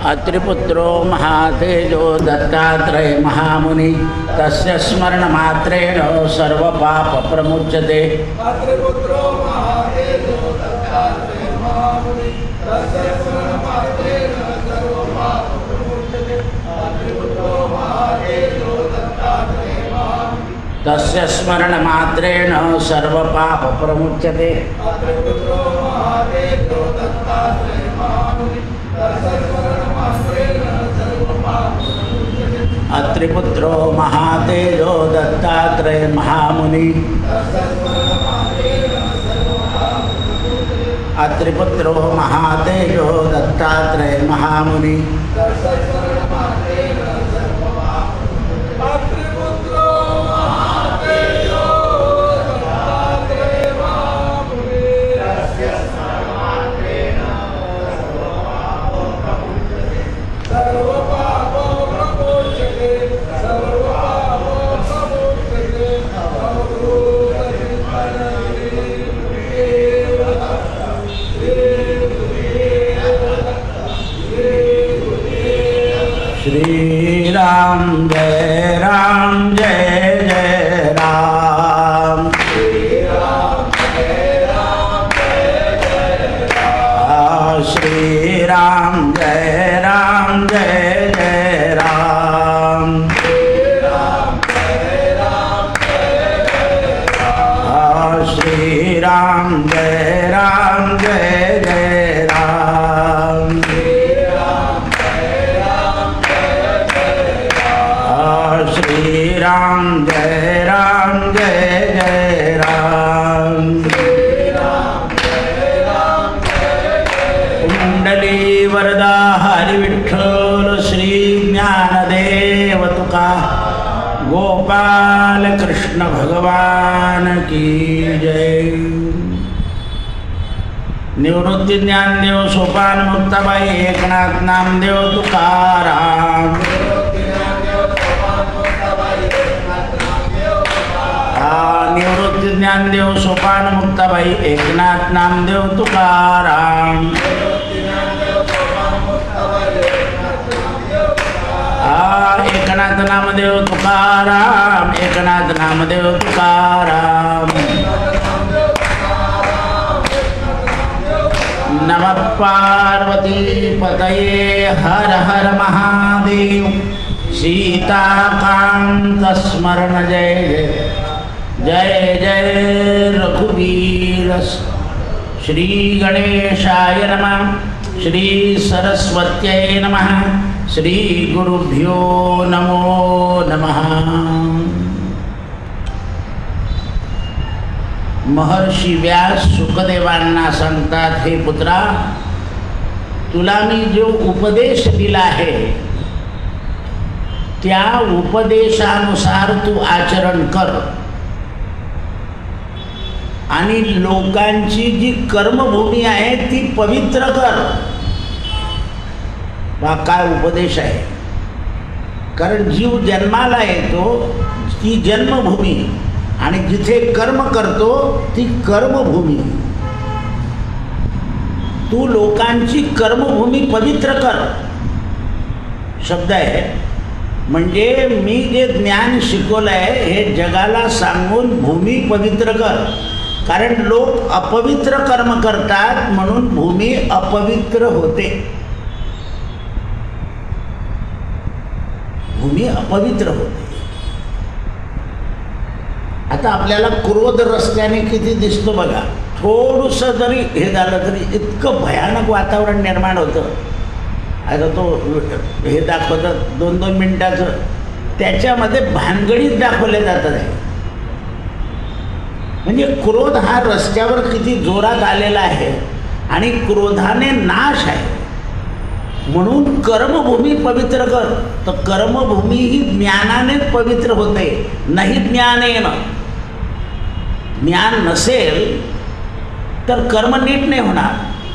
अत्रिपुत्रो महातेजो दत्तात्रेय महामुनि तस्य स्मरणमात्रेण सर्वपापप्रमुच्यते। अत्रिपुत्रो महातेजो दत्तात्रेय महामुनि तस्य स्मरणमात्रेण सर्वपापप्रमुच्यते। अत्रिपुत्रो महातेजो दत्तात्रेय महामुनि तस्य स्मरणमात्रेण सर्वपापप्रमुच्यते। अत्रिपुत्रो महातेजो दत्तात्रेय महामुनि तस्य स्मरणमात्रेण सर्वपापप्रमुच्यते। अत्रिपुत्रो महातेजो दत्तात्रेय महामुनि अत्रिपुत्रो महातेजो दत्तात्रेय महामुनि श्री राम जय जय राम। श्री राम जय राम। श्री राम जय राम जय राम। श्री राम जय राम जय राम। श्री राम जय राम जय राम। कुंडली वरदा हरि विठ्ठल श्री ज्ञानदेव तुका गोपाल कृष्ण भगवान की जय। निवृत्ती ज्ञानदेव सोपान मुक्ताबाई एकनाथ नामदेव तुकाराम। निवृत्ती ज्ञानदेव सोपान मुक्ताबाई एकनाथ नामदेव तुकाराम। एकनाथ नामदेव तुकाराम। एकनाथ नामदेव तुकाराम। नमः पार्वती पतये हर हर महादेव। सीताकांत स्मरण जय जय जय रघुवीर। श्री गणेशाय नमः। श्री सरस्वत्यै नमः। श्री गुरुभ्यो नमो नमः। महर्षी व्यास सुखदेवांना सांगतात, हे पुत्रा, तुला मी जो उपदेश दिला आहे त्या उपदेशानुसार तू आचरण कर आणि लोकांची जी कर्मभूमी आहे ती पवित्र कर। हा काय उपदेश आहे? कारण जीव जन्माला येतो ती जन्मभूमी आणि जिथे कर्म करतो ती कर्मभूमी। तू लोकांची कर्मभूमी पवित्र कर शब्द आहे। म्हणजे मी जे ज्ञान शिकवलं आहे हे जगाला सांगून भूमी पवित्र कर। कारण लोक अपवित्र कर्म करतात म्हणून भूमी अपवित्र होते। भूमी अपवित्र होते। आता आपल्याला क्रोध रस्त्याने किती दिसतो बघा। थोडंसं जरी हे झालं तरी इतकं भयानक वातावरण निर्माण होतं। आता तो हे दाखवतात 2-2 मिनिटाचं, त्याच्यामध्ये भानगडीत दाखवले जातात आहे। म्हणजे क्रोध हा रस्त्यावर किती जोरात आलेला आहे आणि क्रोधाने नाश आहे। म्हणून कर्मभूमी पवित्र कर। तर कर्मभूमी ही ज्ञानाने पवित्र होते, नाही ज्ञानेन। ज्ञान नसेल तर कर्म नीट नाही होणार।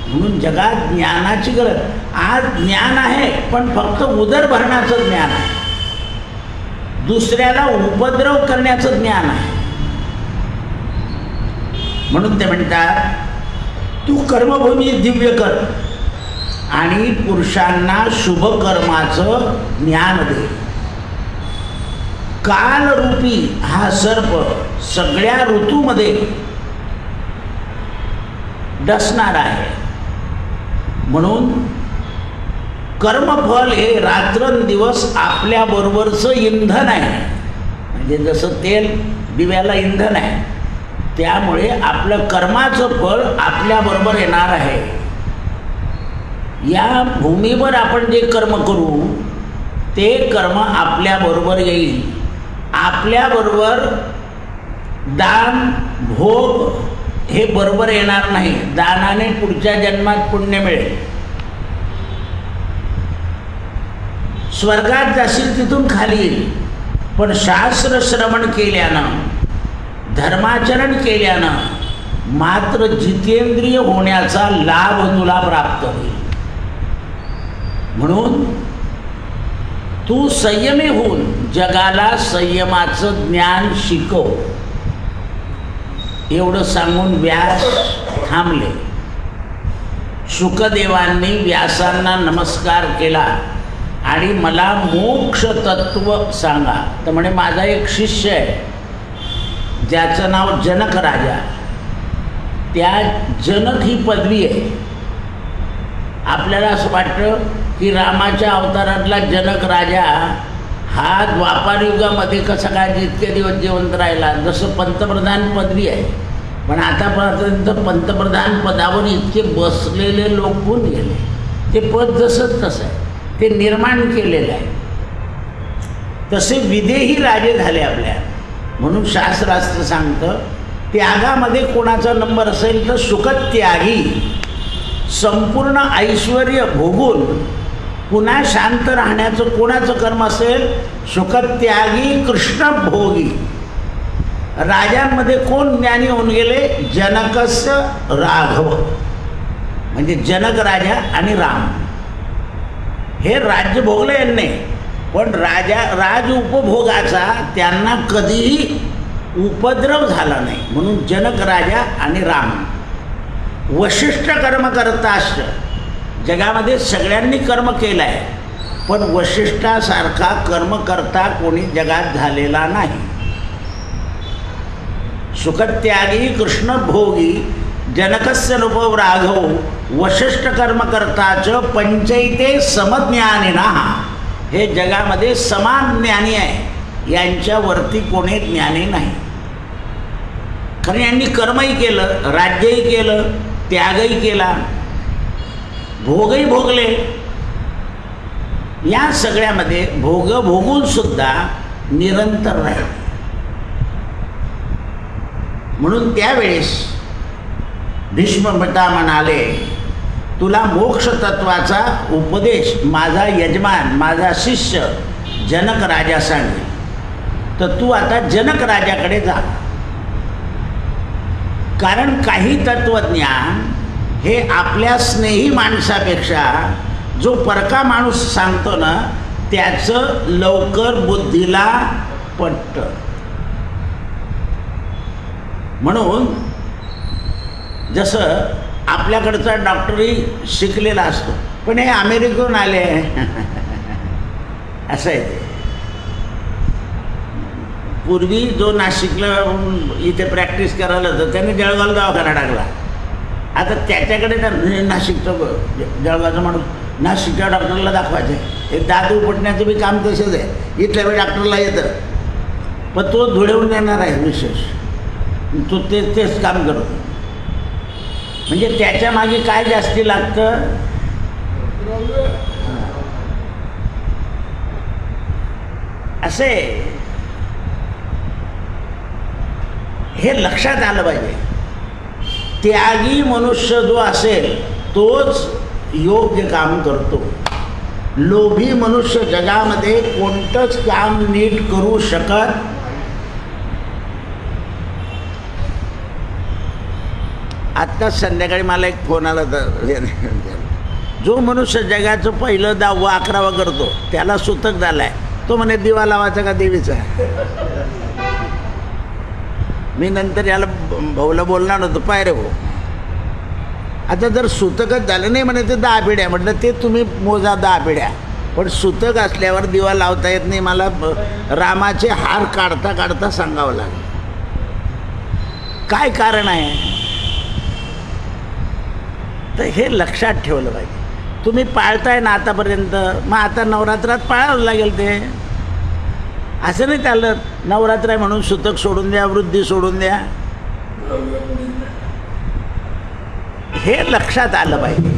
म्हणून जगात ज्ञानाची गरज। आज ज्ञान आहे पण फक्त उदर भरण्याचं ज्ञान आहे, दुसऱ्याला उपद्रव करण्याचं ज्ञान आहे। म्हणून ते म्हणतात तू कर्मभूमी दिव्य कर आणि पुरुषांना शुभ कर्माचं ज्ञान दे. कालरूपी हा सर्प सगळ्या ऋतूमध्ये डसणार आहे. म्हणून कर्मफल हे रात्रंदिवस आपल्याबरोबरचं इंधन आहे. म्हणजे जसं तेल दिव्याला इंधन आहे, त्यामुळे आपलं कर्माचं फळ आपल्याबरोबर येणार आहे. या भूमीवर आपण जे कर्म करू ते कर्म आपल्याबरोबर येईल. आपल्याबरोबर दान भोग हे बरोबर येणार नाही. दानाने पुढच्या जन्मात पुण्य मिळेल. स्वर्गात जाशील तिथून खाली येईल. पण शास्त्र श्रवण केल्यानं, धर्माचरण केल्यानं मात्र जितेंद्रिय होण्याचा लाभ तुला प्राप्त होईल. म्हणून तू संयमी होऊन जगाला संयमाचं ज्ञान शिकव. एवढं सांगून व्यास थांबले. शुकदेवांनी व्यासांना नमस्कार केला आणि मला मोक्ष तत्व सांगा. तर म्हणे माझा एक शिष्य आहे ज्याचं नाव जनक राजा. त्या जनक ही पदवी आहे. आपल्याला असं वाटतं की रामाच्या अवतारातला जनक राजा हा द्वापार युगामध्ये कसा काय जितके दिवस जिवंत राहिला. जसं पंतप्रधान पदवी आहे, पण आतापर्यंत पंतप्रधान पदावर इतके बसलेले लोक होऊन गेले. ते पद जसंच तसं आहे, ते निर्माण केलेलं आहे. तसे विदेही राजे झाले आपल्या. म्हणून शास्त्रास्त्र सांगतं त्यागामध्ये कोणाचा नंबर असेल तर शुकत्यागी. संपूर्ण ऐश्वर्य भोगून पुन्हा शांत राहण्याचं कोणाचं कर्म असेल? शुकत्यागी कृष्णभोगी. राजांमध्ये कोण ज्ञानी होऊन गेले? जनकस्य राघव. म्हणजे जनक राजा आणि राम हे राज्य भोगले यांनी, पण राज उपभोगाचा त्यांना कधीही उपद्रव झाला नाही. म्हणून जनक राजा आणि राम. वशिष्ठ कर्म करताश्च. जगामध्ये सगळ्यांनी कर्म केलं आहे, पण वशिष्ठासारखा कर्म करता कोणी जगात झालेला नाही. शुकत्यागी कृष्णभोगी जनकस्य नृपो राघव वशिष्ठ कर्म करताच पंचैते समज्ञानिना. हे जगामध्ये समान ज्ञानी आहे, यांच्यावरती कोणी ज्ञानी नाही. कारण यांनी कर्मही केलं, राज्यही केलं, त्यागही केला, भोगही भोगले. या सगळ्यामध्ये भोगून सुद्धा निरंतर राहील. म्हणून त्यावेळेस भीष्मपिता म्हणाले तुला मोक्ष तत्वाचा उपदेश माझा यजमान, माझा शिष्य जनक राजा सांगेल, तर तू आता जनक राजाकडे जा. कारण काही तत्वज्ञान हे आपल्या स्नेही माणसापेक्षा जो परका माणूस सांगतो ना त्याचं लवकर बुद्धीला पटतं. म्हणून जसं आपल्याकडचा डॉक्टरही शिकलेला असतो, पण हे अमेरिकेहून आले असं आहे ते. पूर्वी जो नाशिकला इथे प्रॅक्टिस करायला होतं त्याने जळगाव दवाखाना टाकला. आता त्याच्याकडे नाशिकचं जळगावचं माणूस नाशिकच्या डॉक्टरला दाखवायचं आहे. हे दात उपटण्याचं बी काम तसंच आहे. इथल्या वेळी डॉक्टरला येतं, पण तो धुळेवून येणार आहे विशेष. तो तेच काम करतो. म्हणजे त्याच्या मागे काय जास्ती लागतं? असे हे लक्षात आलं पाहिजे. त्यागी मनुष्य जो असेल तोच योग्य काम करतो. लोभी मनुष्य जगामध्ये कोणतंच काम नीट करू शकत. आत्ताच संध्याकाळी मला एक फोन आला तर जो मनुष्य जगाचं पहिलं 10वा 11वा करतो त्याला सुतक झालाय. तो म्हणे दिवा लावायचा का देवीचा. मी नंतर याला भाऊला बोलणार होतो, पाय रे भाऊ आता जर सुतकच झालं नाही म्हणे ते 10 पिढ्या, म्हटलं ते तुम्ही मोजा 10 पिढ्या, पण सुतक असल्यावर दिवा लावता येत नाही. मला रामाचे हार काढता काढता सांगावं लागलं. काय कारण आहे? तर हे लक्षात ठेवलं पाहिजे. तुम्ही पाळताय ना आतापर्यंत, मग आता नवरात्रात पाळावं लागेल. ते असं नाही चाललं नवरात्र आहे म्हणून सुतक सोडून द्या, वृद्धी सोडून द्या. हे लक्षात आलं पाहिजे.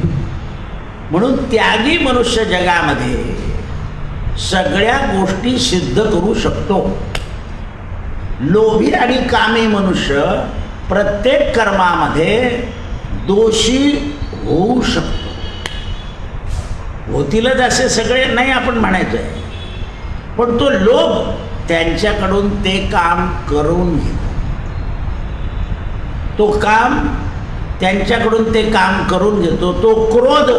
म्हणून त्यागी मनुष्य जगामध्ये सगळ्या गोष्टी सिद्ध करू शकतो. लोभी आणि कामी मनुष्य प्रत्येक कर्मामध्ये दोषी होऊ शकतो. होतीलच असे सगळे नाही आपण म्हणायचं आहे, पण तो लोभ त्यांच्याकडून ते काम करून घेतो. तो काम त्यांच्याकडून ते काम करून घेतो. तो क्रोध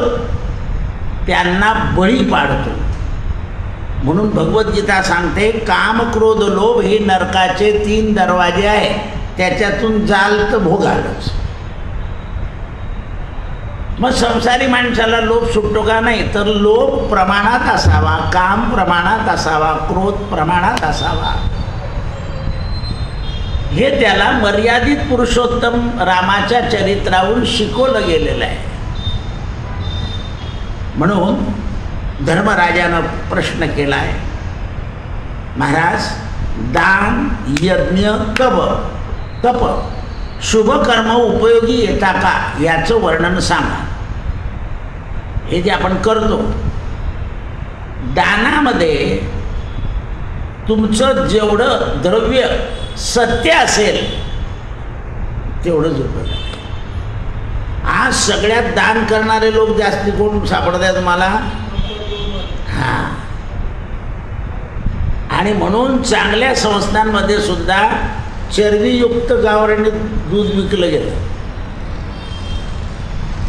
त्यांना बळी पाडतो. म्हणून भगवद्गीता सांगते काम क्रोध लोभ हे नरकाचे 3 दरवाजे आहे, त्याच्यातून जाल तर भोगालच. मग संसारी माणसाला लोभ सुटतो का? नाही. तर लोभ प्रमाणात असावा, काम प्रमाणात असावा, क्रोध प्रमाणात असावा. हे त्याला मर्यादित पुरुषोत्तम रामाच्या चरित्रावरून शिकवलं गेलेलं आहे. म्हणून धर्मराजानं प्रश्न केला आहे, महाराज दान यज्ञ तप शुभ कर्म उपयोगी येता का याचं वर्णन सांगा. हे जे आपण करतो दानामध्ये तुमचं जेवढं द्रव्य सत्य असेल तेवढंच उपयोग आहे. आज सगळ्यात दान करणारे लोक जास्ती कोण सापडत आहेत तुम्हाला? हां. आणि म्हणून चांगल्या संस्थांमध्ये सुद्धा चरबीयुक्त गावरानी दूध विकलं गेलं.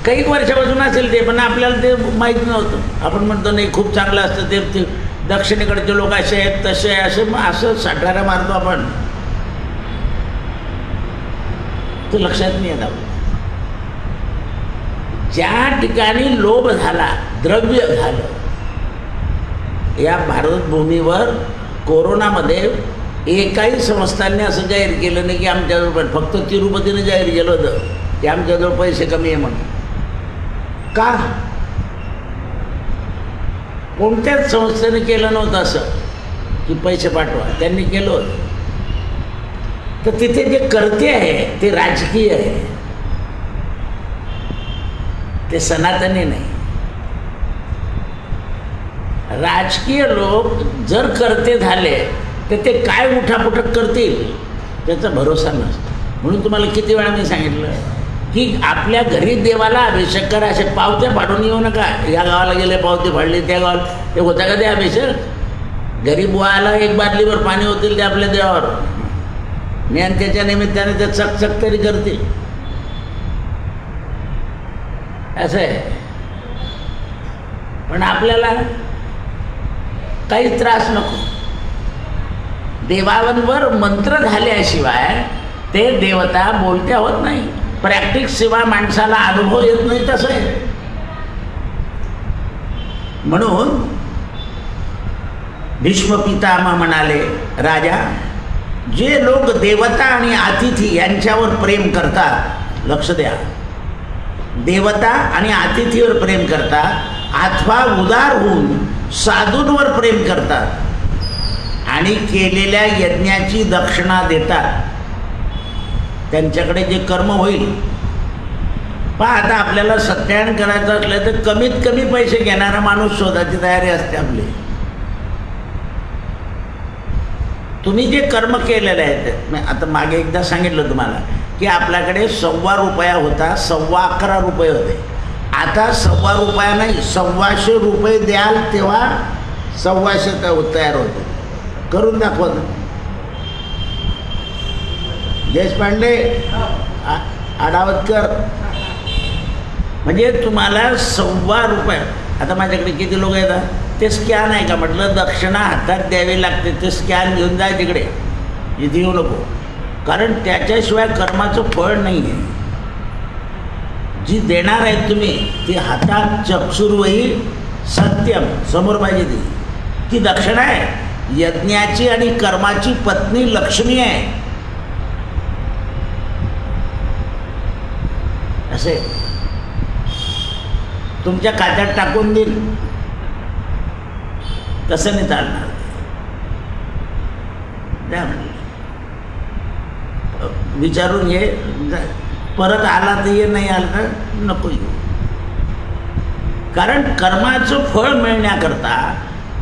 काही वर्षापासून असेल ते, पण आपल्याला ते माहीत नव्हतं. आपण म्हणतो नाही खूप चांगलं असतं ते दक्षिणेकडचे लोक असे आहेत तसे आहे असे, मग असं साठारा मारतो आपण. ते लक्षात नाही येत. ज्या ठिकाणी लोभ झाला, द्रव्य झालं, या भारतभूमीवर कोरोनामध्ये एकाही संस्थांनी असं जाहीर केलं नाही की आमच्याजवळ, फक्त तिरुपतीने जाहीर केलं होतं की आमच्याजवळ पैसे कमी आहे म्हणून. का? कोणत्याच संस्थेने केलं नव्हतं असं की पैसे पाठवा. त्यांनी केलं होतं. तर तिथे जे कर्ते आहे ते राजकीय आहे, ते सनातनी नाही. राजकीय लोक जर कर्ते झाले तर ते काय उठापुठक करतील त्याचा भरोसा नसतो. म्हणून तुम्हाला किती वेळा मी सांगितलं की आपल्या घरी देवाला अभिषेक करा. असे पावत्या फाडून येऊ नका. या गावाला गेले पावते फाडले, त्या गावाला, ते होता का ते अभिषेक? घरी बुवायला 1 बादलीवर पाणी होतील ते आपल्या देवावर, ज्ञान त्याच्या निमित्ताने ते चकचक तरी करतील. असं आहे. पण आपल्याला काही त्रास नको. देवांवर मंत्र झाल्याशिवाय ते देवता बोलत्या होत नाही. प्रॅक्टिस शिवाय माणसाला अनुभव येत नाही. तसं आहे. म्हणून भीष्म पितामह म्हणाले, राजा, जे लोक देवता आणि अतिथी यांच्यावर प्रेम करतात, लक्ष द्या, देवता आणि अतिथीवर प्रेम करतात अथवा उदार होऊन साधूंवर प्रेम करतात आणि केलेल्या यज्ञाची दक्षिणा देतात, त्यांच्याकडे जे कर्म होईल. पहा, आता आपल्याला सत्यायन करायचं असलं तर कमीत कमी पैसे घेणारा माणूस शोधायची तयारी असते आपली. तुम्ही जे कर्म केलेले आहेत, आता मागे एकदा सांगितलं तुम्हाला की आपल्याकडे ₹1.25 होता, ₹11.25 होते. आता ₹1.25 नाही, ₹1,200 द्याल तेव्हा 1,200 तयार होते. करून दाखवत देशपांडे, आडावतकर, म्हणजे तुम्हाला ₹1.25. आता माझ्याकडे किती लोक येतात, ते स्कॅन आहे का म्हटलं, दक्षिणा हातात द्यावी लागते, ते स्कॅन घेऊन जाय तिकडे, इथे येऊ नको, कारण त्याच्याशिवाय कर्माचं फळ नाही आहे. जी देणार आहेत तुम्ही ती हातात चक्षुर्वही सत्यम समोर पाहिजे ती दक्षिणा आहे. यज्ञाची आणि कर्माची पत्नी लक्ष्मी आहे. असे तुमच्या खात्यात टाकून देईल तसं नाही चालणार. द्या विचारून ये, परत आला तर ये, नाही आला तर नको येऊ. कारण कर्माचं फळ मिळण्याकरता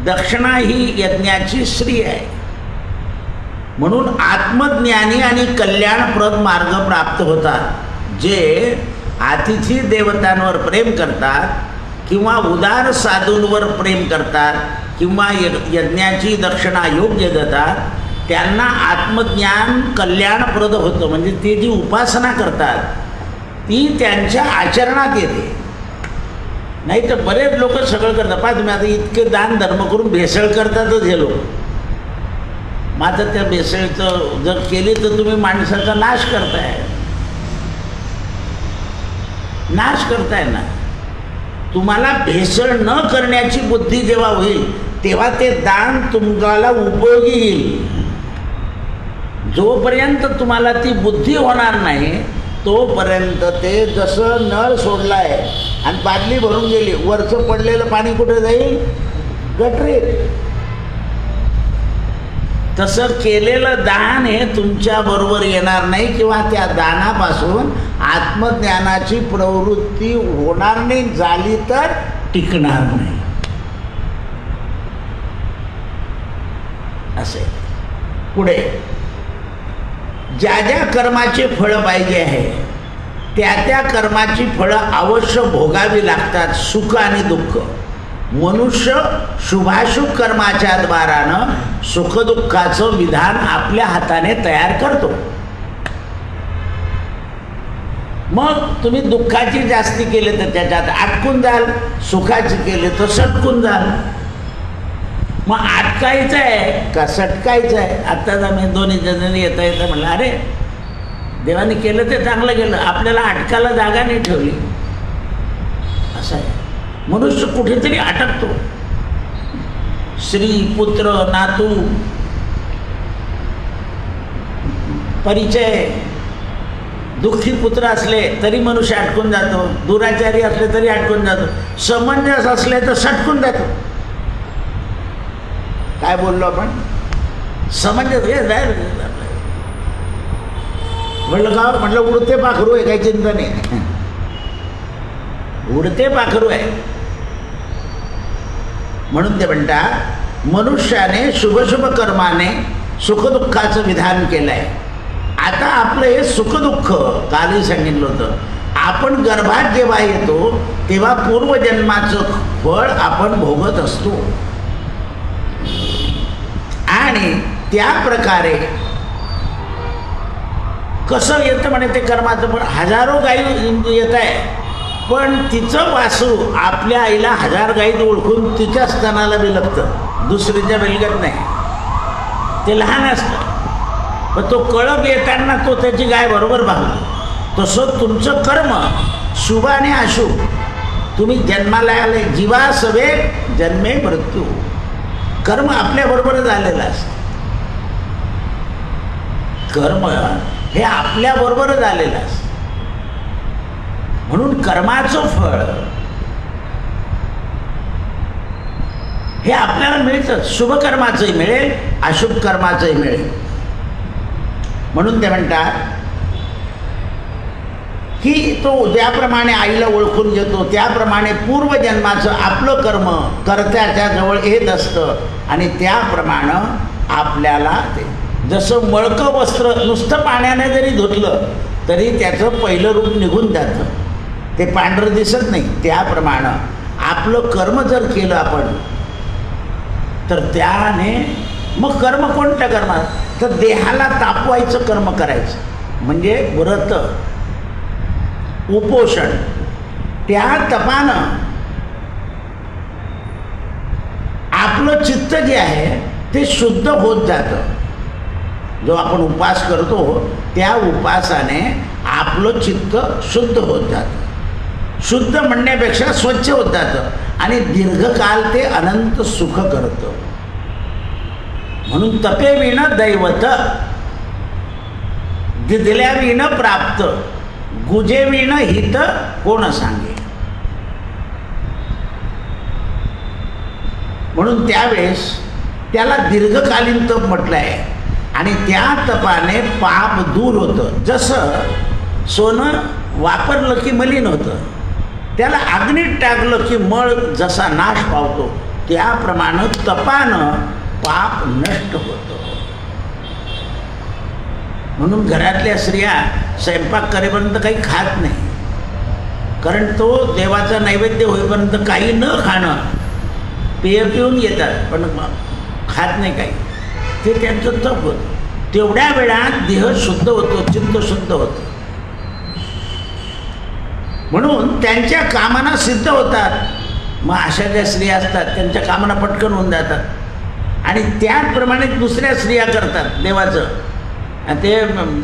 दक्षिणा ही यज्ञाची स्त्री आहे. म्हणून आत्मज्ञानी आणि कल्याणप्रद मार्ग प्राप्त होतात जे अतिथी देवतांवर प्रेम करतात किंवा उदार साधूंवर प्रेम करतात किंवा यज्ञाची दक्षिणा योग्य देतात. त्यांना आत्मज्ञान कल्याणप्रद होतं. म्हणजे ते जी उपासना करतात ती त्यांच्या आचरणात येते. नाही तर बरेच लोक सगळं करतात. पहा तुम्ही आता इतके दान धर्म करून भेसळ करतातच हे लोक. मात्र त्या भेसळचं जर केली तर तुम्ही माणसाचा नाश करताय. नाश करताय ना. तुम्हाला भेसळ न करण्याची बुद्धी जेव्हा होईल तेव्हा ते दान तुम्हाला उपयोगी येईल. जोपर्यंत तुम्हाला ती बुद्धी होणार नाही तोपर्यंत ते जसं नळ सोडलाय आणि बादली भरून गेली, वरचं पडलेलं पाणी कुठे जाईल? गटरीत. तसं केलेलं दान हे तुमच्या बरोबर येणार नाही किंवा त्या दानापासून आत्मज्ञानाची प्रवृत्ती होणार नाही. झाली तर टिकणार नाही. असे पुढे ज्या ज्या कर्माचे फळ पाहिजे आहे त्या त्या कर्माची फळं अवश्य भोगावी लागतात, सुख आणि दुःख. मनुष्य शुभाशुभ कर्माच्या द्वारानं सुखदुःखाचं विधान आपल्या हाताने तयार करतो. मग तुम्ही दुःखाची जास्ती केले तर त्याच्यात अटकून जाल, सुखाची केले तर सटकून जाल. मग अटकायचं आहे का सटकायचं आहे? आत्ताच आम्ही दोन्ही जण येता येतं म्हणलं अरे देवाने केलं ते चांगलं केलं, आपल्याला अटकायला जागा नाही ठेवली. असं आहे. मनुष्य कुठेतरी अटकतो. स्त्री, पुत्र, नातू, परिचय. दुःखी पुत्र असले तरी मनुष्य अटकून जातो, दुराचारी असले तरी अटकून जातो, समंजस असले तर सटकून जातो. काय बोललो आपण? समंजस म्हटलं का? म्हटलं उडते पाखरू आहे, काही चिंता नाही. उडते पाखरू आहे. म्हणून ते म्हणतात मनुष्याने शुभशुभ कर्माने सुखदुःखाचं विधान केलं आहे. आता आपलं हे सुखदुःख कालही सांगितलं होतं. आपण गर्भात जेव्हा येतो तेव्हा पूर्वजन्माचं फळ आपण भोगत असतो आणि त्या प्रकारे कसं येतं म्हणे ते कर्माचं फळ. हजारो गायी येत आहे पण तिचं वासरू आपल्या आईला 1000 गाईत ओळखून तिच्या स्तनाला बिलगतं, दुसरीच्या बिलगत नाही. ते लहान असतं पण तो कळप येताना तो त्याची गाय बरोबर बघतो. तसं तुमचं कर्म शुभ आणि अशुभ तुम्ही जन्माला आले. जीवा सवे जन्मे मृत्यू. कर्म आपल्याबरोबरच आलेलं असतं. कर्म हे आपल्याबरोबरच आलेलं असतं. म्हणून कर्माचं फळ हे आपल्याला मिळतं. शुभ कर्माचंही मिळेल, अशुभ कर्माचंही मिळेल. म्हणून ते म्हणतात की तो ज्याप्रमाणे आईला ओळखून घेतो त्याप्रमाणे पूर्वजन्माचं आपलं कर्म कर्त्याच्या जवळ येत असतं आणि त्याप्रमाणे आपल्याला ते जसं मळकं वस्त्र नुसतं पाण्याने जरी धुतलं तरी त्याचं पहिलं रूप निघून जातं, ते पांढरं दिसत नाही. त्याप्रमाणे आपलं कर्म जर केलं आपण तर त्याने मग कर्म कोणत्या कर्मात? तर देहाला तापवायचं कर्म करायचं म्हणजे व्रत, उपोषण. त्या तपानं आपलं चित्त जे आहे ते शुद्ध होत जातं. जो आपण उपास करतो त्या उपासाने आपलं चित्त शुद्ध होत जातं. शुद्ध म्हणण्यापेक्षा स्वच्छ होत जातं आणि दीर्घकाल ते अनंत सुख करतं. म्हणून तपे विण दैवत, दिदल्या विण प्राप्त, गुजे विण हित कोण सांगे. म्हणून त्यावेळेस त्याला दीर्घकालीन तप म्हटलं आहे आणि त्या तपाने पाप दूर होतं. जसं सोनं वापरलं की मलिन होतं, त्याला अग्नीत टाकलं की मळ जसा नाश पावतो, त्याप्रमाणे तपानं पाप नष्ट होतं. म्हणून घरातल्या स्त्रिया स्वयंपाक करेपर्यंत काही खात नाही, कारण तो देवाचा नैवेद्य होईपर्यंत काही न खाणं, पेय पिऊन येतात पण खात नाही काही, ते त्यांचं तप होतं. तेवढ्या वेळात देह शुद्ध होतो, चित्त शुद्ध होतं. म्हणून त्यांच्या कामना सिद्ध होतात. मग अशा ज्या स्त्रिया असतात त्यांच्या कामना पटकन होऊन जातात आणि त्याचप्रमाणे दुसऱ्या स्त्रिया करतात देवाचं, आणि ते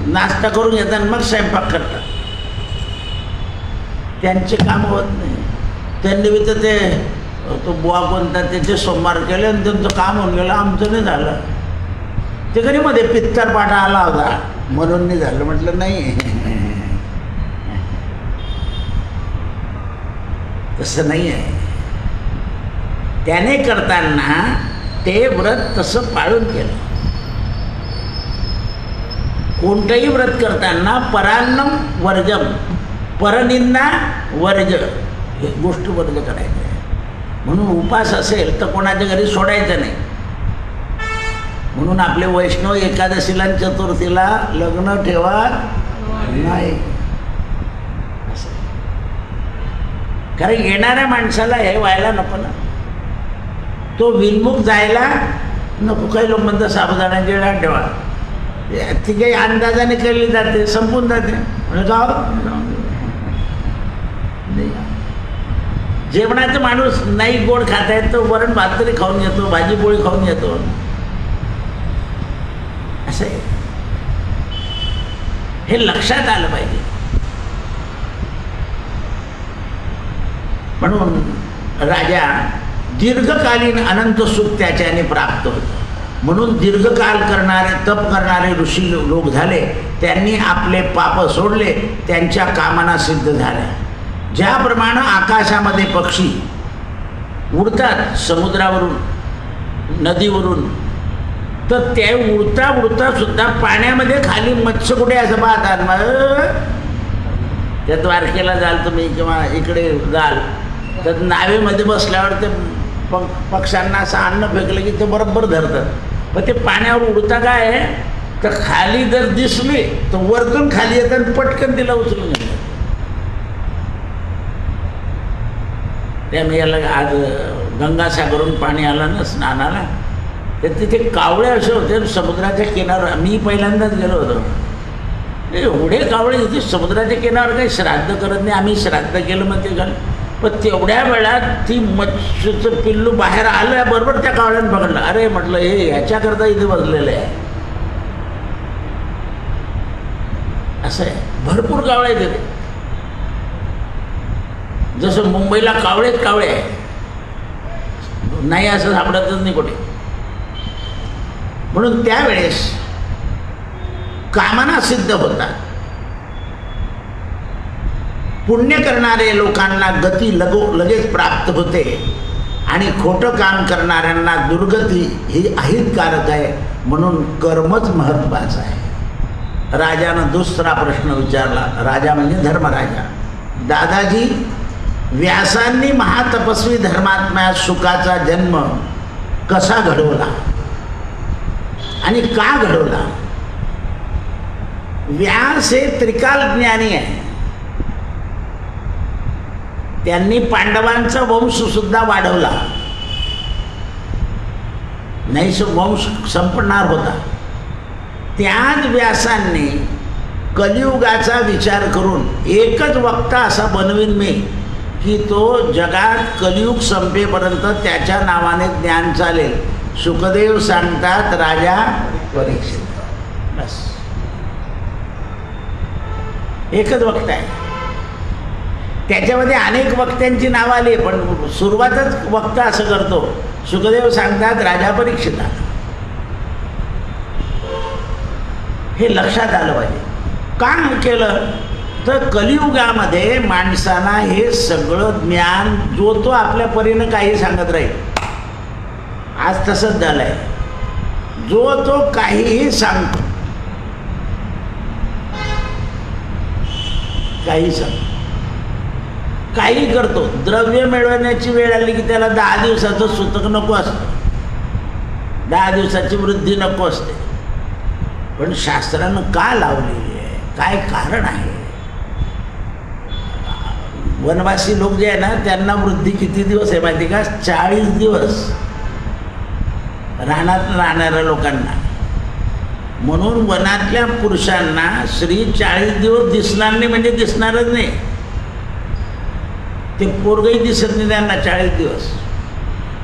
नाश्ता करून येतात मग स्वयंपाक करतात, त्यांचे काम होत नाही. त्यांनी ते तो बुवा कोणता त्याचे सोमवार केले आणि त्यांचं काम होऊन गेलं, आमचं नाही झालं. ते कधी मध्ये पित्तर पाठा आला होता म्हणून नाही झालं. म्हटलं नाही, तसं नाही आहे. त्याने करताना ते व्रत तसं पाळून केलं. कोणतंही व्रत करताना परान्नम वर्जम, परनिंदा वर्ज, हे गोष्ट वर्ज करायचं आहे. म्हणून उपास असेल तर कोणाच्या घरी सोडायचं नाही. म्हणून आपले वैष्णव एकादशीला आणि चतुर्थीला लग्न ठेवत नाही, कारण येणाऱ्या माणसाला हे व्हायला नको ना, तो विनमुख जायला नको. काही लोक म्हणतात साबुदाण्याची डाळ ठेवा, ती काही अंदाजाने केली जाते, संपून जाते. म्हणजे गाव जेवणाचं माणूस नाही गोड खाता येत तो वरण भात तरी खाऊन घेतो, भाजी पोळी खाऊन घेतो, असं आहे. हे लक्षात आलं पाहिजे. म्हणून राजा दीर्घकालीन अनंत सुख त्याच्याने प्राप्त होतं. म्हणून दीर्घकाल करणारे तप करणारे ऋषी लोक झाले, त्यांनी आपले पाप सोडले, त्यांच्या कामना सिद्ध झाल्या. ज्याप्रमाणे आकाशामध्ये पक्षी उडतात समुद्रावरून नदीवरून, तर ते उडता उडता सुद्धा पाण्यामध्ये खाली मत्स्य कुठे असं पाहतात. मग त्या द्वारकेला जाल तुम्ही किंवा इकडे जाल तर नावेमध्ये बसल्यावर ते पक्ष्यांना असं अन्न फेकलं की ते बरोबर धरतात. पण ते पाण्यावर उडता काय आहे तर खाली जर दिसली तर वरतून खाली येतात आणि पटकन तिला उचलून घेतात. त्यामुळे याला आज गंगासागरून पाणी आलं ना स्नानाला, तर तिथे कावळे असे होते समुद्राच्या किनाऱ्यावर. मी पहिल्यांदाच गेलो होतो. एवढे कावळे तिथे समुद्राच्या किनाऱ्यावर काही श्राद्ध करत नाही. आम्ही श्राद्ध केलं मग ते झालं. पण तेवढ्या वेळात ती मत्स्याचं पिल्लू बाहेर आलं, बरोबर त्या कावळ्यानं पकडलं. अरे म्हटलं हे ह्याच्याकरता इथे बसलेलं आहे. असं आहे, भरपूर कावळे आहेत तिथे. जसं मुंबईला कावळेच कावळे आहे, नाही असं सापडतच नाही कुठे. म्हणून त्यावेळेस कामना सिद्ध होतात. पुण्य करणारे लोकांना गती लगेच प्राप्त होते आणि खोटं काम करणाऱ्यांना दुर्गती ही अहितकारक आहे. म्हणून कर्मच महत्त्वाचं आहे. राजानं दुसरा प्रश्न विचारला. राजा म्हणजे धर्मराजा. दादाजी, व्यासांनी महातपस्वी धर्मात्म्या सुखाचा जन्म कसा घडवला आणि का घडवला? व्यास हे त्रिकाल ज्ञानी आहे. त्यांनी पांडवांचा वंश सुद्धा वाढवला, नाही वंश संपणार होता. त्याच व्यासांनी कलियुगाचा विचार करून एकच वक्ता असा बनवीन मी की तो जगात कलियुग संपेपर्यंत त्याच्या नावाने ज्ञान चालेल. सुखदेव सांगतात राजा परीक्षित. बस एकच वक्ता आहे. त्याच्यामध्ये अनेक वक्त्यांची नावं आली, पण सुरुवातच वक्ता असं करतो. सुखदेव सांगतात राजा परीक्षिता. हे लक्षात आलं पाहिजे. का केलं तर कलियुगामध्ये माणसाला हे सगळं ज्ञान जो तो आपल्या परीनं काही सांगत राहील. आज तसंच झालंय, जो तो काहीही सांगतो, काही सांगतो, काही करतो. द्रव्य मिळवण्याची वेळ आली की त्याला 10 दिवसाचं सूतक नको असतं, 10 दिवसाची वृद्धी नको असते. पण शास्त्रानं का लावलेली आहे, काय कारण आहे? वनवासी लोक जे आहे ना त्यांना वृद्धी किती दिवस आहे माहिती का? 40 दिवस रानात राहणाऱ्या लोकांना. म्हणून वनातल्या पुरुषांना स्त्री 40 दिवस दिसणार नाही म्हणजे दिसणारच नाही. ते पोरगही दिसत नाही त्यांना 40 दिवस.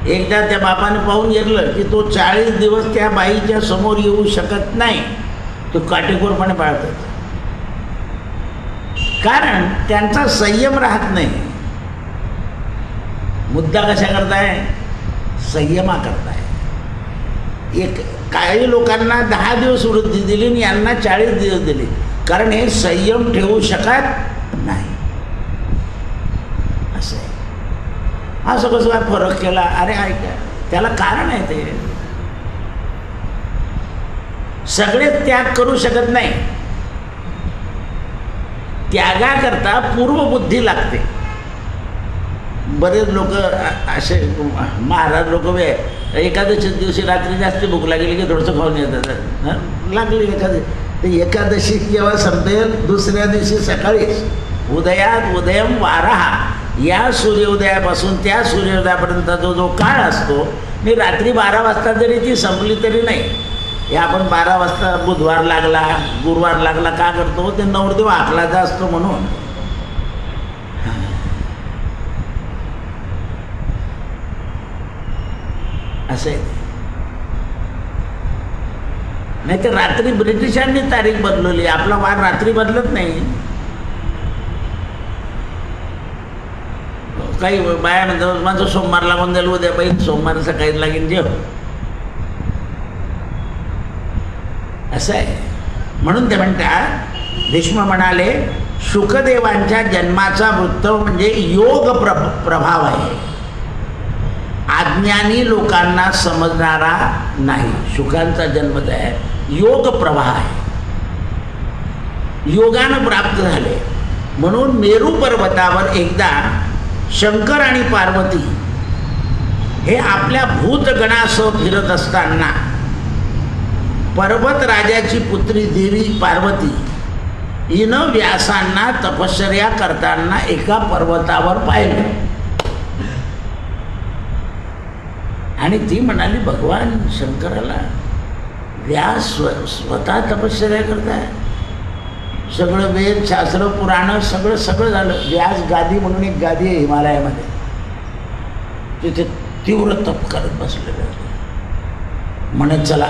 एकदा त्या बापाने पाहून घेतलं की तो 40 दिवस त्या बाईच्या समोर येऊ शकत नाही. तो काटेकोरपणे पाळतात, कारण त्यांचा संयम राहत नाही. मुद्दा कशा करताय? संयमा करताय. काही लोकांना 10 दिवस वृद्धी दिली आणि यांना 40 दिवस दिली, कारण हे संयम ठेवू शकत नाही. असं आहे. असं कसं काय फरक केला? अरे ऐका, त्याला कारण आहे. ते सगळे त्याग करू शकत नाही. त्यागाकरता पूर्वबुद्धी लागते. बरेच लोक असे महाराज लोक एकादशीच्या दिवशी रात्री जास्त भूक लागली की थोडंसं खाऊन येतात. लागली एकादशी, तर एकादशी जेव्हा संपेल दुसऱ्या दिवशी सकाळीच उदयात उदयम वाराहा, या सूर्योदयापासून त्या सूर्योदयापर्यंत जो काळ असतो, मी रात्री 12 वाजता जरी ती संपली तरी नाही. हे आपण 12 वाजता बुधवार लागला गुरुवार लागला का करतो? ते नवरदेव आखलाचा असतो म्हणून. असं आहे. नाही तर रात्री ब्रिटिशांनी तारीख बदलवली, आपला वार रात्री बदलत नाही. काही बाया म्हणतात माझं सोमवार लागून जाईल, उद्या बाई सोमवार सकाळी लागेल जेव. असं आहे. म्हणून ते म्हणतात, भीष्म म्हणाले शुकदेवांच्या जन्माचा वृत्त म्हणजे योग प्रभाव आहे. अज्ञानी लोकांना समजणारा नाही. शुकांचा जन्मच आहे, योग प्रवाह आहे, योगानं प्राप्त झाले. म्हणून मेरू पर्वतावर एकदा शंकर आणि पार्वती हे आपल्या भूतगणासह फिरत असताना पर्वत राजाची पुत्री देवी पार्वती हिनं व्यासांना तपश्चर्या करताना एका पर्वतावर पाहिलं. आणि ती म्हणाली, भगवान शंकराला व्यास स्वतः तपश्चर्या करताय. सगळं वेद शास्त्र पुराण सगळं झालं. व्यास गादी म्हणून एक गादी आहे हिमालयामध्ये, तिथे तीव्र तप करत बसलेलं. म्हणत चला,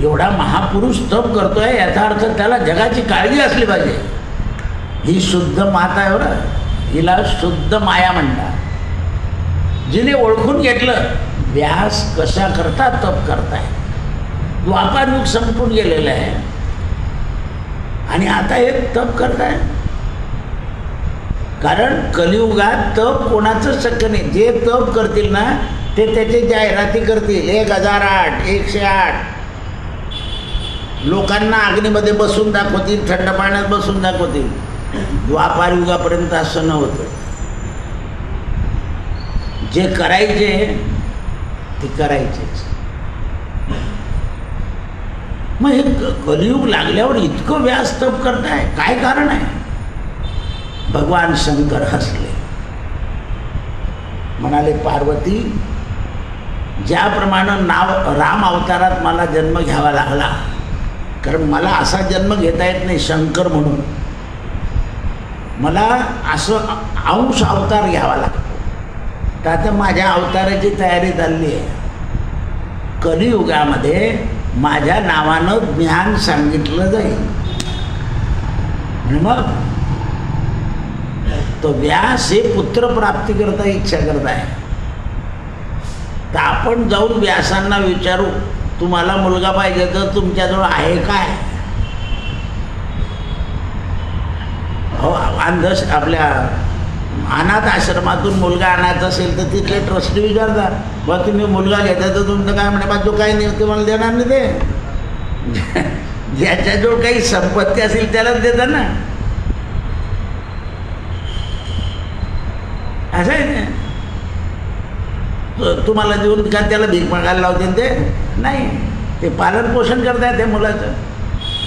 एवढा महापुरुष तप करतोय याचा अर्थ त्याला जगाची काळजी असली पाहिजे. ही शुद्ध माता आहे बरं, हिला शुद्ध माया म्हणतात. जिने ओळखून घेतलं व्यास कशा करता तप करताय. द्वापार युग संपून गेलेलं आहे आणि आता हे तप करताय. कारण कलियुगात तप कोणाचं शक्य नाही. जे तप करतील ना ते त्याची जाहिराती करतील. 1008 108 लोकांना अग्नीमध्ये बसून दाखवतील, थंड पाण्यात बसून दाखवतील. द्वापार युगापर्यंत असं नव्हतं. जे करायचे ते करायचेच. मग हे कलियुग लागल्यावर इतकं व्यास तप करताय, काय कारण आहे? भगवान शंकर हसले, म्हणाले पार्वती, ज्याप्रमाणे राम अवतारात मला जन्म घ्यावा लागला, कारण मला असा जन्म घेता येत नाही शंकर म्हणून, मला असं अंश अवतार घ्यावा लागतो. तर आता माझ्या अवताराची तयारी चालली आहे. कलियुगामध्ये माझ्या नावानं ज्ञान सांगितलं जाईल. आणि मग तर व्यास हे पुत्रप्राप्ती करता इच्छा करत आहे. तर आपण जाऊन व्यासांना विचारू, तुम्हाला मुलगा पाहिजे तर तुमच्याजवळ आहे काय? हो, आपल्या अनाथ आश्रमातून मुलगा आणायचा असेल तर तिथले ट्रस्टी विचारता, बा तुम्ही मुलगा घेता तर तुमचं काय म्हणे, बा जो काही नाही तुम्हाला देणार नाही ते. ज्याच्याजवळ काही संपत्ती असेल त्यालाच देतात ना. असं आहे ना. तुम्हाला देऊन का त्याला भीक मागायला लावते ते नाही. ते पालन पोषण करताय त्या मुलाचं.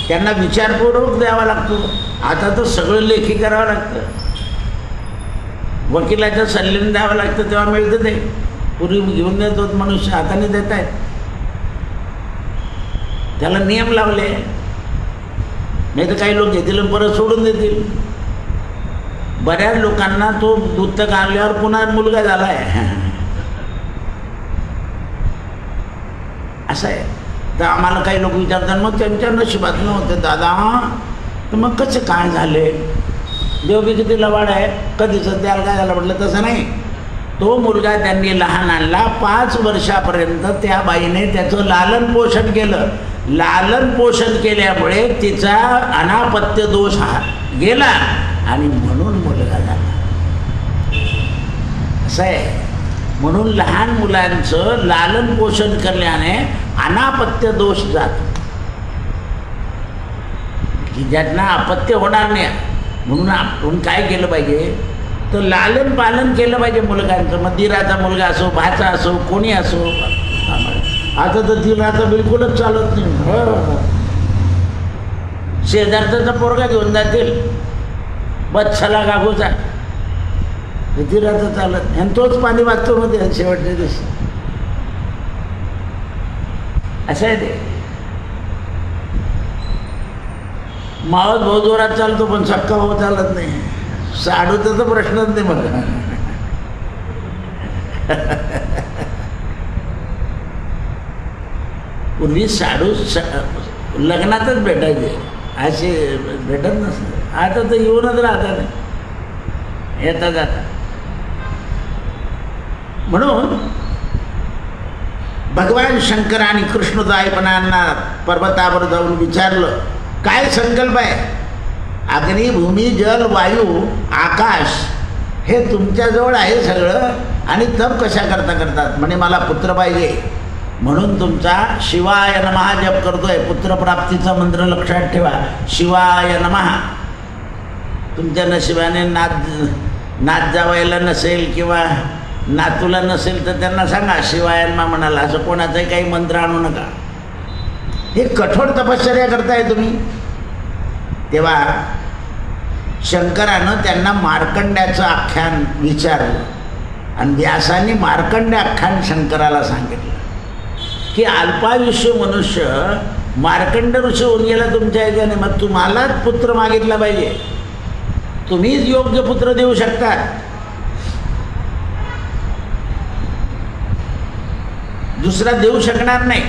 त्यांना विचारपूर्वक द्यावा लागतो. आता तर सगळं लेखी करावं लागतं, वकिलाच्या सल्ल्याने द्यावं लागतं तेव्हा मिळतं ते. पूर्वी घेऊन देतो मनुष्य, हाताने देत आहेत. त्याला नियम लावले, नाही तर काही लोक घेतील परत सोडून देतील. बऱ्याच लोकांना तो दूतक आणल्यावर पुन्हा मुलगा झाला आहे असं आहे. तर आम्हाला काही लोक विचारतात मग त्यांच्या नशिबात नव्हते दादा, तर मग कसं काय झाले? देव बी किती लवाड आहे, कधीच त्याला काय झालं म्हटलं. तसं नाही. तो मुलगा त्यांनी लहान आणला, 5 वर्षापर्यंत त्या बाईने त्याचं लालन पोषण केलं. लालन पोषण केल्यामुळे तिचा अनापत्य दोष हा गेला आणि म्हणून मुलगा झाला. असं आहे. म्हणून लहान मुलांचं लालन पोषण केल्याने अनापत्य दोष जातो, की ज्यांना अपत्य होणार नाही. म्हणून आपण काय केलं पाहिजे, तर लालन पालन केलं पाहिजे मुलगांचं. मग दिराचा मुलगा असो, भाचा असो, कोणी असो. आता तर दिराचा बिलकुलच चालत नाही. शेजारचा पोरगा घेऊन जातील बच्छला गागोचा, दिराचं चालत नाही. आणि तोच पाणी वाचतो मध्ये शेवटच्या दिवशी. असं आहे ते. मावत भाऊ जोरात चालतो पण सक्का भाऊ चालत नाही. साडूचा तर प्रश्नच नाही मला. पूर्वी साडू लग्नातच भेटायचे, असे भेटत नसते. आता तर येऊनच राहतात येता जाता. म्हणून भगवान शंकर आणि कृष्णदायपणांना पर्वतावर जाऊन विचारलं, काय संकल्प आहे? अग्नी, भूमी, जल, वायू, आकाश हे तुमच्याजवळ आहे सगळं, आणि तप कशा करतात? म्हणे मला पुत्र पाहिजे, म्हणून तुमचा शिवाय नमः जप करतोय. पुत्रप्राप्तीचा मंत्र लक्षात ठेवा, शिवाय नमः. तुमच्या नशिबाने नात जावायला नसेल किंवा नातूला नसेल तर त्यांना सांगा शिवाय नमः म्हणाला. असं कोणाचाही काही मंत्र आणू नका. हे कठोर तपश्चर्या करताय तुम्ही. तेव्हा शंकरानं त्यांना मार्कंड्याचं आख्यान विचारलं आणि व्यासांनी मार्कंड्य आख्यान शंकराला सांगितलं की अल्पायुष्य मनुष्य मार्कंड ऋषी होऊन गेला तुमच्या ह्याच्याने, मग तुम्हालाच पुत्र मागितला पाहिजे. तुम्हीच योग्य पुत्र देऊ शकता. दुसरा देऊ शकणार नाही.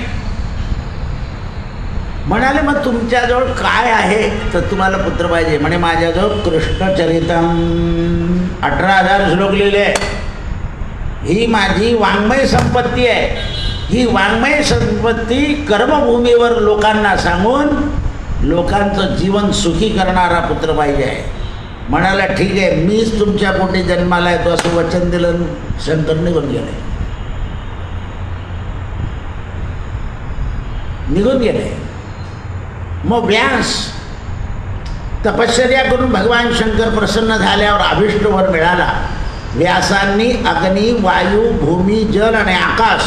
म्हणाले मग तुमच्याजवळ काय आहे तर तुम्हाला पुत्र पाहिजे? म्हणे माझ्याजवळ कृष्णचरितम 18,000 श्लोक लिहिले. ही माझी वाङ्मय संपत्ती आहे. ही वाङ्मय संपत्ती कर्मभूमीवर लोकांना सांगून लोकांचं जीवन सुखी करणारा पुत्र पाहिजे आहे. म्हणाला ठीक आहे, मीच तुमच्या पोटी जन्माला येतो असं वचन दिलं. शंकर निघून गेले. मग व्यास तपश्चर्या करून भगवान शंकर प्रसन्न झाल्यावर अभिष्ट वर मिळाला. व्यासांनी अग्नी, वायू, भूमी, जल आणि आकाश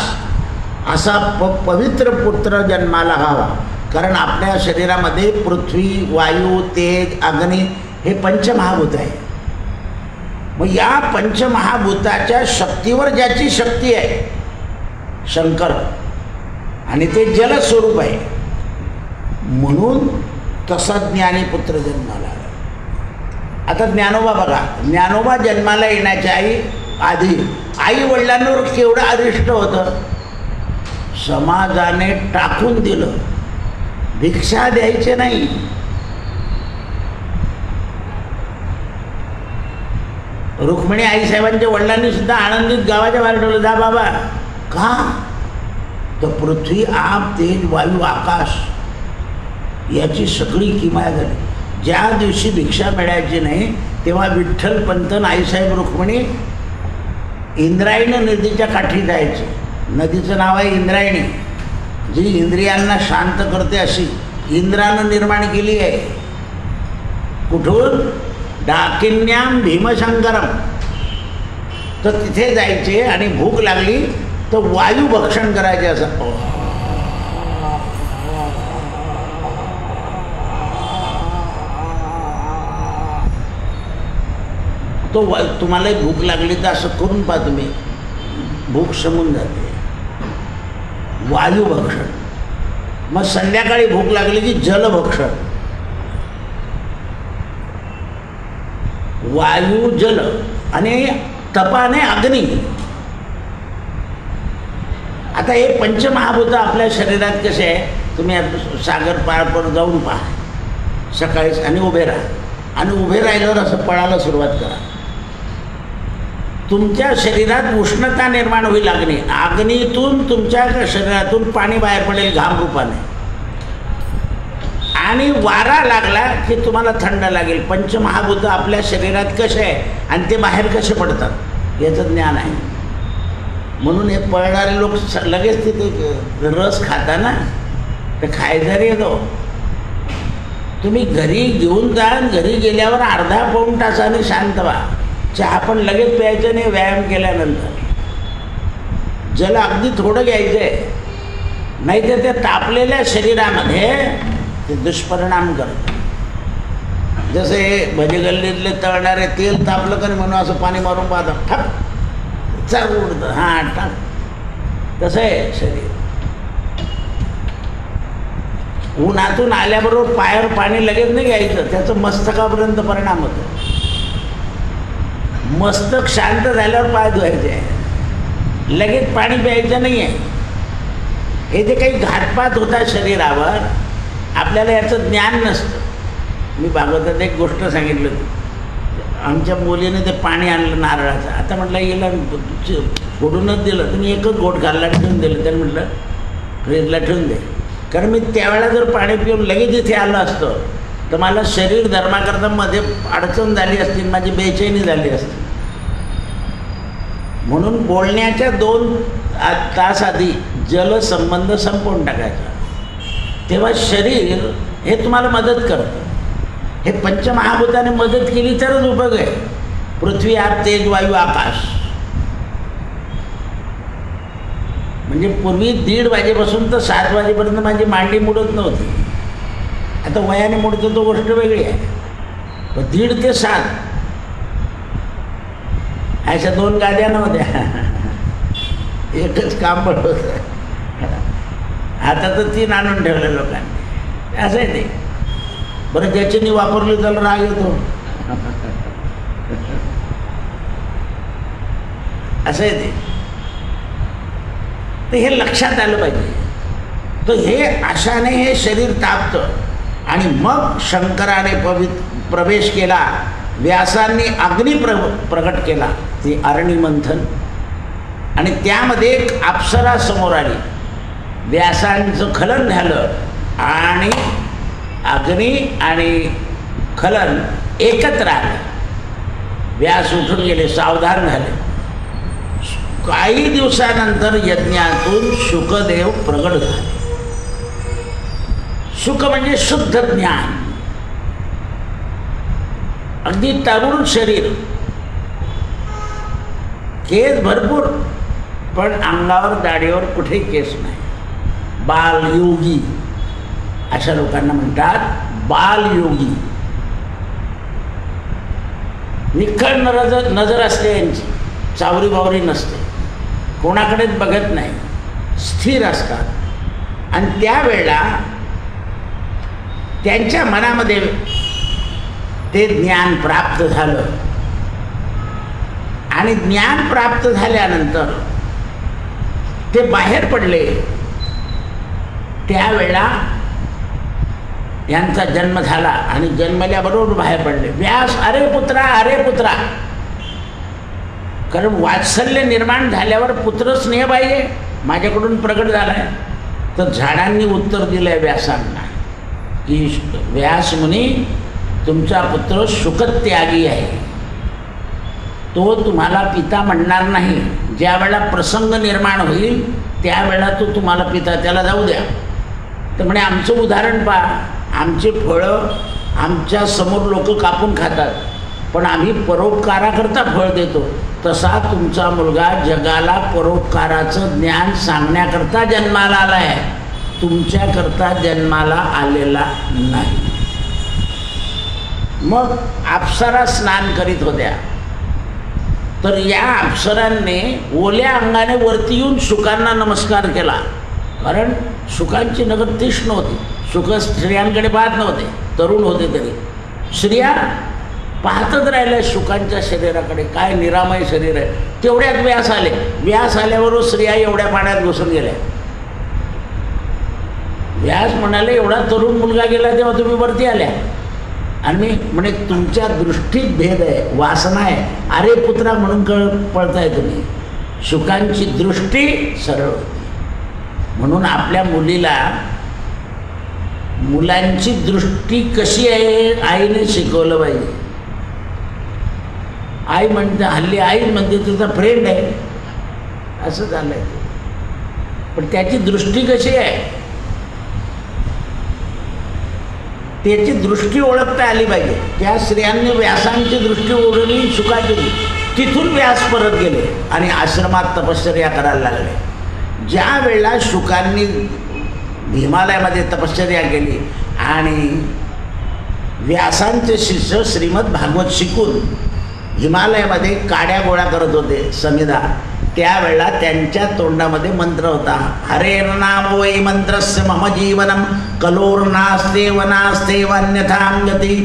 असा पवित्र पुत्र जन्माला हवा. कारण आपल्या शरीरामध्ये पृथ्वी, वायू, तेज, अग्नी हे पंचमहाभूत आहे. मग या पंचमहाभूताच्या शक्तीवर ज्याची शक्ती आहे शंकर, आणि ते जलस्वरूप आहे, म्हणून तसा ज्ञानी पुत्र जन्माला आला. आता ज्ञानोबा बघा, ज्ञानोबा जन्माला येण्याच्या आधी आई वडिलांवर केवढं अरिष्ट होतं. समाजाने टाकून दिलं, भिक्षा द्यायचे नाही. रुक्मिणी आईसाहेबांच्या वडिलांनी सुद्धा आनंदीत गावाच्या बाहेर ठेवलं, जा बाबा. का? तर पृथ्वी, आप, तेज, वायू, आकाश याची सगळी किमया झाली. ज्या दिवशी भिक्षा मिळायची नाही तेव्हा विठ्ठल पंतन आईसाहेब रुक्मिणी इंद्रायणी नदीच्या काठी जायचे. नदीचं नाव आहे इंद्रायणी, जी इंद्रियांना शांत करते अशी इंद्रानं निर्माण केली आहे. कुठून? डाकिन्याम भीमशंकरम. तर तिथे जायचे आणि भूक लागली तर वायू भक्षण करायचे. असं तो तुम्हालाही भूक लागली तर असं करून पहा तुम्ही, भूक शमून जाते. वायू भक्षण. मग संध्याकाळी भूक लागली की जलभक्षण. वायू, जल आणि तपाने अग्नी. आता हे पंचमहाभूत आपल्या शरीरात कसे आहे, तुम्ही सागर पार जाऊन पहा सकाळीच आणि उभे राहा, आणि उभे राहिल्यावर असं पळायला सुरुवात करा. तुमच्या शरीरात उष्णता निर्माण होईल. अग्नीतून तुमच्या शरीरातून पाणी बाहेर पडेल घाम रूपाने, आणि वारा लागला की तुम्हाला थंड लागेल. पंचमहाभूत आपल्या शरीरात कसे आहे आणि ते बाहेर कसे पडतात याचं ज्ञान आहे. म्हणून हे पळणारे लोक लगेच तिथे रस खाता ना, तर खायचा येतो. तुम्ही घरी घेऊन जा, घरी गेल्यावर अर्धा पाऊण तासाने शांत व्हा. चहा पण लगेच प्यायचं नाही व्यायाम केल्यानंतर. जल अगदी थोडं घ्यायचं आहे, नाही तर त्या तापलेल्या शरीरामध्ये ते दुष्परिणाम करतं. जसे भजी गल्लीतले तळणारे तेल तापलं का नाही म्हणून असं पाणी मारून पाहतं, ठक चार उडतं, हां टाक. तसं आहे शरीर. उन्हातून आल्याबरोबर पायावर पाणी लगेच नाही घ्यायचं, त्याचं मस्तकापर्यंत परिणाम होतो. मस्तक शांत झाल्यावर पाय धुवायचे, लगेच पाणी प्यायचं नाही आहे. हे जे काही घातपात होता शरीरावर, आपल्याला याचं ज्ञान नसतं. मी भागवतात एक गोष्ट सांगितलं होती. आमच्या मुलीने ते पाणी आणलं नारळाचं. आता म्हटलं येला फोडूनच दिलं, तुम्ही एकच गोट घालला ठेवून दिलं. त्यानं म्हटलं फ्रीजला ठेवून दे, कारण मी त्यावेळेला जर पाणी पिऊन लगेच इथे आलं असतं तर मला शरीर धर्माकरता मध्ये अडचण झाली असती, माझी बेचैनी झाली असती. म्हणून बोलण्याच्या 2 तास आधी जलसंबंध संपवून टाकायचा, तेव्हा शरीर हे तुम्हाला मदत करतं. हे पंचमहाभूताने मदत केली तरच उपयोग आहे. पृथ्वी, आप, तेज, वायू, आकाश. म्हणजे पूर्वी 1:30 वाजेपासून तर 7 वाजेपर्यंत माझी मांडी मुडत नव्हती. आता वयाने मोडतो तो गोष्ट वेगळी आहे, पण 1:30 ते 7 अशा 2 गाद्या नव्हत्या, एकच काम पडत होतं. आता तर 3 आणून ठेवल्या लोकांनी. असं आहे ते. बरं, ज्याच्यानी वापरली त्याला राग येतो. असं आहे ते. तर हे लक्षात आलं पाहिजे. तर हे अशाने हे शरीर तापतं. आणि मग शंकराने प्रवेश केला, व्यासांनी अग्नी प्रगट केला, ते अरणी मंथन. आणि त्यामध्ये एक अप्सरा समोर आली. व्यासांचं खलन झालं आणि अग्नी आणि खलन एकत्र आले. व्यास उठून गेले, सावधान झाले. काही दिवसानंतर यज्ञातून शुकदेव प्रगट झाले. शुक म्हणजे शुद्ध ज्ञान. अगदी तरुण शरीर, केस भरपूर, पण अंगावर दाढीवर कुठे केस नाही. बालयोगी अशा लोकांना म्हणतात बालयोगी. निखळ नजर असते यांची, चावरी बावरी नसते, कोणाकडेच बघत नाही, स्थिर असतात. आणि त्यावेळेला त्यांच्या मनामध्ये ते ज्ञान प्राप्त झालं. आणि ज्ञान प्राप्त झाल्यानंतर ते बाहेर पडले. त्यावेळेला यांचा जन्म झाला आणि जन्मल्याबरोबर बाहेर पडले. व्यास, अरे पुत्रा, अरे पुत्रा. कारण वात्सल्य निर्माण झाल्यावर पुत्रस्नेह पाहिजे, माझ्याकडून प्रकट झाला आहे. तर झाडांनी उत्तर दिलं आहे व्यासांना की व्यास मुनी, तुमचा पुत्र शुकत्यागी आहे, तो तुम्हाला पिता म्हणणार नाही. ज्या वेळा प्रसंग निर्माण होईल त्यावेळा तो तुम्हाला पिता, त्याला जाऊ द्या. तर म्हणे आमचं उदाहरण पहा, आमचे फळं आमच्या समोर लोक कापून खातात, पण आम्ही परोपकाराकरता फळ देतो. तसा तुमचा मुलगा जगाला परोपकाराचं ज्ञान सांगण्याकरता जन्माला आला आहे, तुमच्याकरता जन्माला आलेला नाही. मग अप्सरा स्नान करीत होत्या. तर या अप्सरांनी ओल्या अंगाने वरती येऊन शुकांना नमस्कार केला, कारण शुकांची नजर तीक्ष्ण होती. शुक स्त्रियांकडे पाहत नव्हते, तरुण होते तरी. स्त्रिया पाहतच राहिल्या शुकांच्या शरीराकडे, काय निरामय शरीर आहे. तेवढ्यात व्यास आले. व्यास आल्यावर स्त्रिया एवढ्या पाण्यात घुसून गेल्या. व्यास म्हणाले, एवढा तरुण मुलगा गेला तेव्हा तुम्ही वरती आल्या. आणि मी म्हणे तुमच्या दृष्टीत भेद आहे, वासना आहे. अरे पुत्रा म्हणून पळताय तुम्ही. शुकांची दृष्टी सरळ होती. म्हणून आपल्या मुलांची दृष्टी कशी आहे आईने शिकवलं पाहिजे. आई म्हणते, हल्ली आई म्हणते तुझा फ्रेंड आहे, असं झालं आहे. पण त्याची दृष्टी कशी आहे त्याची दृष्टी ओळखता आली पाहिजे. त्या स्त्रियांनी व्यासांची दृष्टी ओळखली, शुकाची. तिथून व्यास परत गेले आणि आश्रमात तपश्चर्या करायला लागले. ज्या वेळेला शुकांनी हिमालयामध्ये तपश्चर्या केली आणि व्यासांचे शिष्य श्रीमद भागवत शिकून हिमालयामध्ये काड्या गोळा करत होते समिधा, त्यावेळेला त्यांच्या तोंडामध्ये मंत्र होता, हरे नाम वै मंत्रस्य मम जीवनम कलोर्नास्ते वनास्ते वन्यथां गती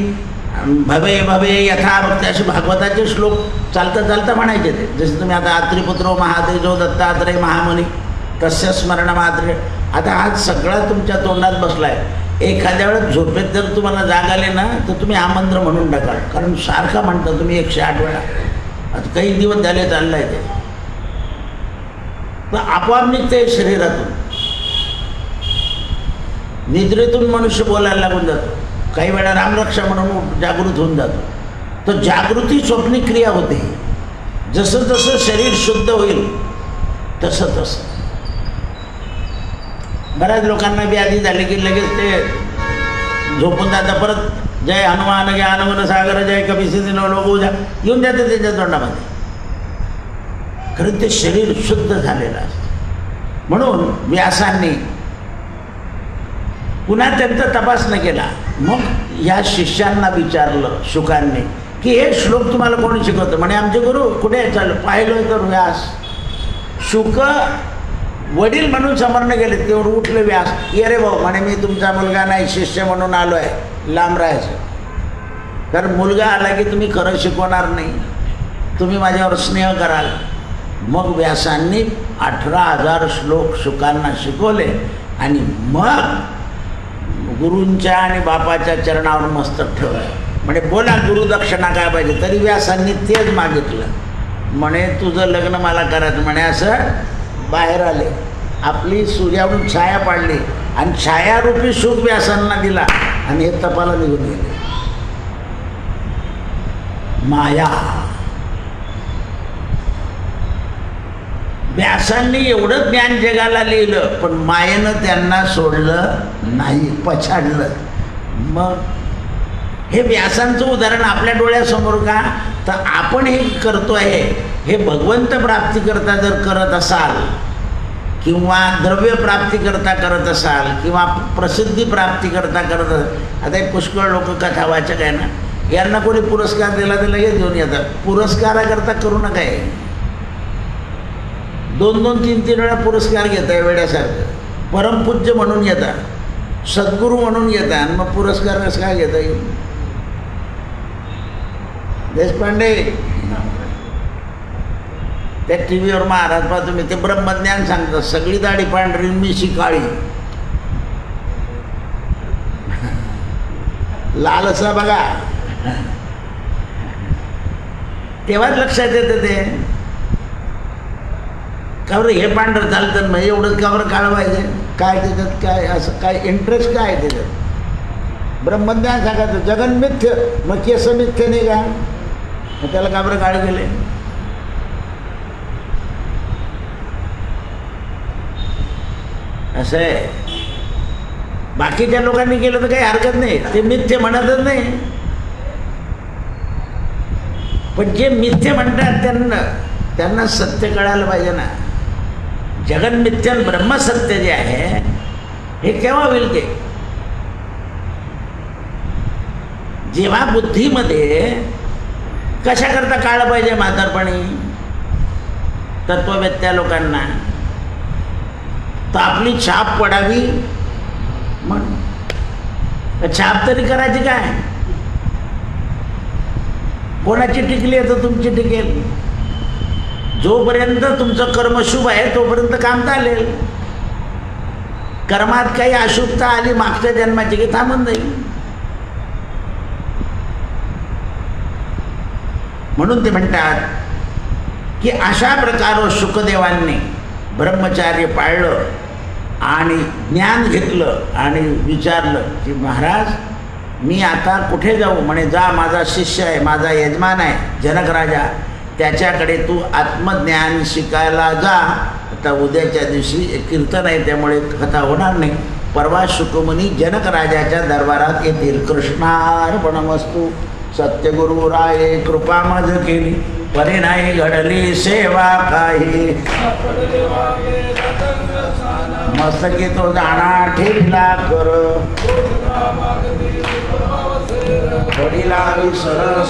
भवे भवे यथा भक्ती. असे भागवताचे श्लोक चालता चालता म्हणायचे ते. जसे तुम्ही आता आत्रिपुत्रो महातेजो दत्तात्रय महामुनी तस्य स्मरण मात्र. आता आज सगळा तुमच्या तोंडात बसला आहे. एखाद्या वेळेस झोपेत जर तुम्हाला जाग आले ना तर तुम्ही हा मंत्र म्हणून टाका, कारण सारखा म्हणता तुम्ही 108 वेळा. आता काही दिवस झाले चाललं आहे ते, तर आपोआप निघते शरीरातून. निद्रेतून मनुष्य बोलायला लागून जातो. काही वेळा रामरक्षा म्हणून जागृत होऊन जातो. तर जागृती स्वप्नी क्रिया होते. जसं जसं शरीर शुद्ध होईल तसं तसं. बऱ्याच लोकांना व्याधी झाली की लगेच ते झोपून जातं. परत जय हनुमान ज्ञान सागर जय कपिसिद्धी लोक येऊन जाते त्याच्या तोंडामध्ये. खरं ते शरीर शुद्ध झालेलं असतं. म्हणून व्यासांनी पुन्हा त्यांचा तपासणं केला. मग या शिष्यांना विचारलं शुकांनी की हे श्लोक तुम्हाला कोणी शिकवतं. म्हणे आमचे गुरु. कुठे चाललं पाहिलं तर व्यास. शुक वडील म्हणून समरण गेले. तेवढं उठले व्यास. ये रे भाऊ म्हणे, मी तुमचा मुलगा नाही, शिष्य म्हणून आलो आहे. लांब राहायचं, कारण मुलगा आला की तुम्ही खरं शिकवणार नाही, तुम्ही माझ्यावर स्नेह कराल. मग व्यासांनी 18,000 श्लोक शुकांना शिकवले आणि मग गुरूंच्या आणि बापाच्या चरणावर मस्तक ठेवलं. म्हणे बोला गुरुदक्षिणा काय पाहिजे. तरी व्यासांनी तेच मागितलं. म्हणे तुझं लग्न मला करायचं. म्हणे असं बाहेर आले. आपली सूर्यावरून छाया पाडली आणि छायारूपी सुख व्यासांना दिला आणि हे तपाला निघून गेले. माया. व्यासांनी एवढं ज्ञान जगाला लिहिलं पण मायेनं त्यांना सोडलं नाही, पछाडलं. मग हे व्यासांचं उदाहरण आपल्या डोळ्यासमोर का, तर आपण हे करतो आहे हे भगवंत प्राप्तीकरता जर करत असाल किंवा द्रव्य प्राप्तीकरता करत असाल किंवा प्रसिद्धी प्राप्तीकरता करत असाल. आता एक पुष्कळ लोक कथा वाचक आहे ना, यांना कोणी पुरस्कार दिला तर लगेच घेऊन येतात. पुरस्काराकरता करू नका. 2-2, 3-3 वेळा पुरस्कार घेत आहे वेड्यासारखं. परमपूज्य म्हणून येतात, सद्गुरू म्हणून येतात आणि मग पुरस्कार कसं काय घेता येईल. देशपांडे त्या टी व्हीवर महाराज पहा तुम्ही, ते ब्रह्मज्ञान सांगतात. सगळी दाढी पांढरी मिशी काळी, लाल असा बघा. तेव्हाच लक्षात येतं ते का बरं हे पांढरं चालतं मग एवढंच का बरं काळं पाहिजे, काय त्याच्यात काय असं काय इंटरेस्ट काय आहे त्याच्यात? ब्रह्मज्ञान सांगायचं जगन मिथ्य, मग केस मिथ्य नाही का, मग त्याला का बरं काळ गेले? असं आहे. बाकीच्या लोकांनी केलं तर काही हरकत नाही, ते मिथ्य म्हणतच नाही. पण जे मिथ्य म्हणतात त्यांना सत्य कळायला पाहिजे ना. जगन मिथ्य ब्रह्मसत्य जे आहे हे केव्हा होईल? ते जेव्हा बुद्धीमध्ये कशाकरता काळं पाहिजे म्हातारपणी तत्ववेत्या लोकांना, तर आपली छाप पडावी म्हणून. छाप तरी करायची काय? कोणाची टिकली आहे तर तुमची टिकेल. जोपर्यंत तुमचं कर्म शुभ आहे तोपर्यंत काम चालेल. कर्मात काही अशुभता आली मागच्या जन्माची की थांबून जाईल. म्हणून ते म्हणतात की अशा प्रकारे शुकदेवांनी ब्रह्मचार्य पाळलं आणि ज्ञान घेतलं आणि विचारलं की महाराज मी आता कुठे जाऊ? म्हणे जा, माझा शिष्य आहे, माझा यजमान आहे जनक राजा, त्याच्याकडे तू आत्मज्ञान शिकायला जा. आता उद्याच्या दिवशी कीर्तन आहे त्यामुळे कथा होणार नाही. परवा शुकमुनी जनक राजाच्या दरबारात येतील. कृष्णार्पणमस्तु. सत्यगुरु राये कृपा मज केली, परी नाही घडली सेवा काही. मस्तकी तो जाणा ठेवला कर, वडिला विसर